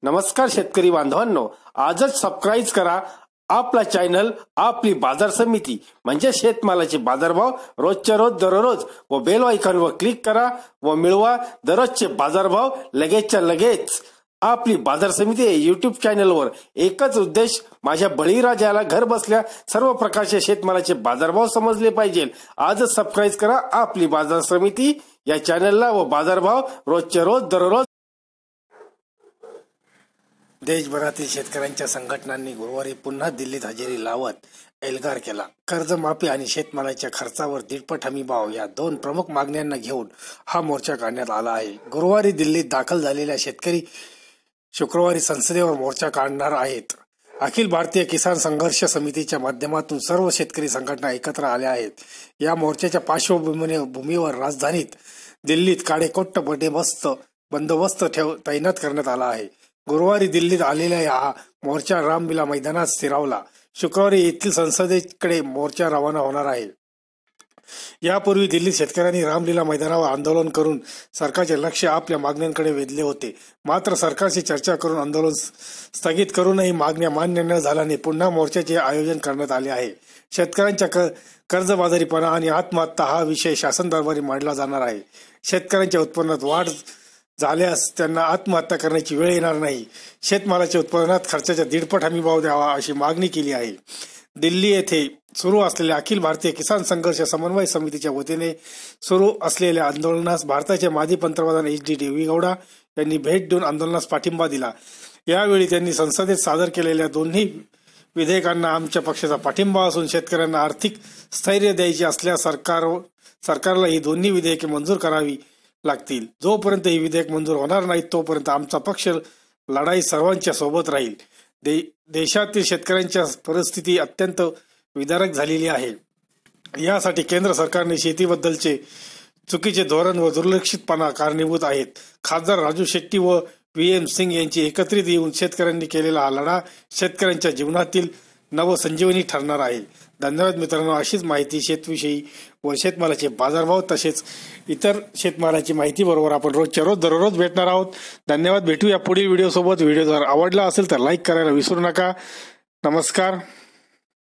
नमस्कार शेतकरी बांधवांनो, आजच सबस्क्राईब करा आपला चॅनल आपली बाजार समिती म्हणजे शेतमालाचे बाजारभाव रोजच्या रोज दररोज व बेल आयकॉनवर क्लिक करा व मिळवा दररोजचे बाजारभाव लगेचच्या लगेच। आपली बाजार समिती YouTube चॅनलवर एकच उद्देश, माझ्या बळीराजाला घर बसल्या सर्व प्रकारचे शेतमालाचे बाजारभाव समजले पाहिजे। आजच सबस्क्राईब करा आपली बाजार समिती या चॅनलला व बाजारभाव रोजच्या रोज दररोज। देशभरातील शेतकऱ्यांच्या संघटनांनी गुरुवारी पुन्हा दिल्लीत हजेरी लावत एल्गार केला। कर्जमाफी आणि शेतमालाच्या खर्चावर दीडपट हमी भाव या दोन प्रमुख मागण्यांना घेऊन हा मोर्चा काढण्यात आला आहे। गुरुवारी दिल्लीत दाखल झालेल्या शेतकरी शुक्रवारी संसदेवर मोर्चा काढणार आहेत। अखिल भारतीय किसान संघर्ष समितीच्या माध्यमातून सर्व शेतकरी संघटना एकत्र आल्या आहेत। या मोर्चाच्या पार्श्वभूमीवर राजधानीत दिल्लीत काडेकोट्ट बंदोबस्त तैनात करण्यात आला आहे। गुरुवारी दिल्लीत आलेल्या हा मोर्चा रामलीला मैदानात स्थिरावला। शुक्रवारी येथील संसदेकडे मोर्चा रवाना होणार आहे। यापूर्वी दिल्लीत शेतकऱ्यांनी रामलीला मैदानावर आंदोलन करून सरकारचे लक्ष आपल्या मागण्यांकडे वेधले होते। मात्र सरकारशी चर्चा करून आंदोलन स्थगित करूनही मागण्या मान्य न झाल्याने पुन्हा मोर्चाचे आयोजन करण्यात आले आहे। शेतकऱ्यांच्या कर्जबाजारीपणा आणि आत्महत्या हा विषय शासन दरबारी मांडला जाणार आहे। शेतकऱ्यांच्या उत्पन्नात वाढ झाल्यास त्यांना आत्महत्या करण्याची वेळ येणार नाही। शेतमालाच्या उत्पादनात खर्चाच्या दीडपट हमी भाव द्यावा अशी मागणी केली आहे। दिल्ली येथे सुरू असलेल्या अखिल भारतीय किसान संघर्ष समन्वय समितीच्या वतीने सुरू असलेल्या आंदोलनास भारताचे माजी पंतप्रधान HD देवेगौडा यांनी भेट देऊन आंदोलनास पाठिंबा दिला। यावेळी त्यांनी संसदेत सादर केलेल्या दोन्ही विधेयकांना आमच्या पक्षाचा पाठिंबा असून शेतकऱ्यांना आर्थिक स्थैर्य द्यायचे असल्यास सरकारला ही दोन्ही विधेयके मंजूर करावी लागतील। जोपर्यंत ही विधेयक मंजूर होणार नाही तोपर्यंत आमचा पक्ष लढाई सर्वांच्या सोबत राहील। देशातील शेतकऱ्यांच्या परिस्थिती अत्यंत विदारक झालेली आहे। यासाठी केंद्र सरकारने शेतीबद्दलचे चुकीचे धोरण व दुर्लक्षितपणा कारणीभूत आहेत। खासदार राजू शेट्टी व VM सिंग यांची एकत्रित येऊन शेतकऱ्यांनी केलेला हा लढा शेतकऱ्यांच्या जीवनातील नवसंजीवनी ठरणार आहे। धन्यवाद मित्रांनो। अशीच माहिती शेतविषयी व शेतमालाचे बाजारभाव तसेच इतर शेतमालाची माहिती बरोबर आपण रोजच्या रोज दररोज भेटणार आहोत। धन्यवाद। भेटूया पुढील व्हिडिओ सोबत। व्हिडिओ जर आवडला असेल तर लाईक करायला विसरू नका। नमस्कार।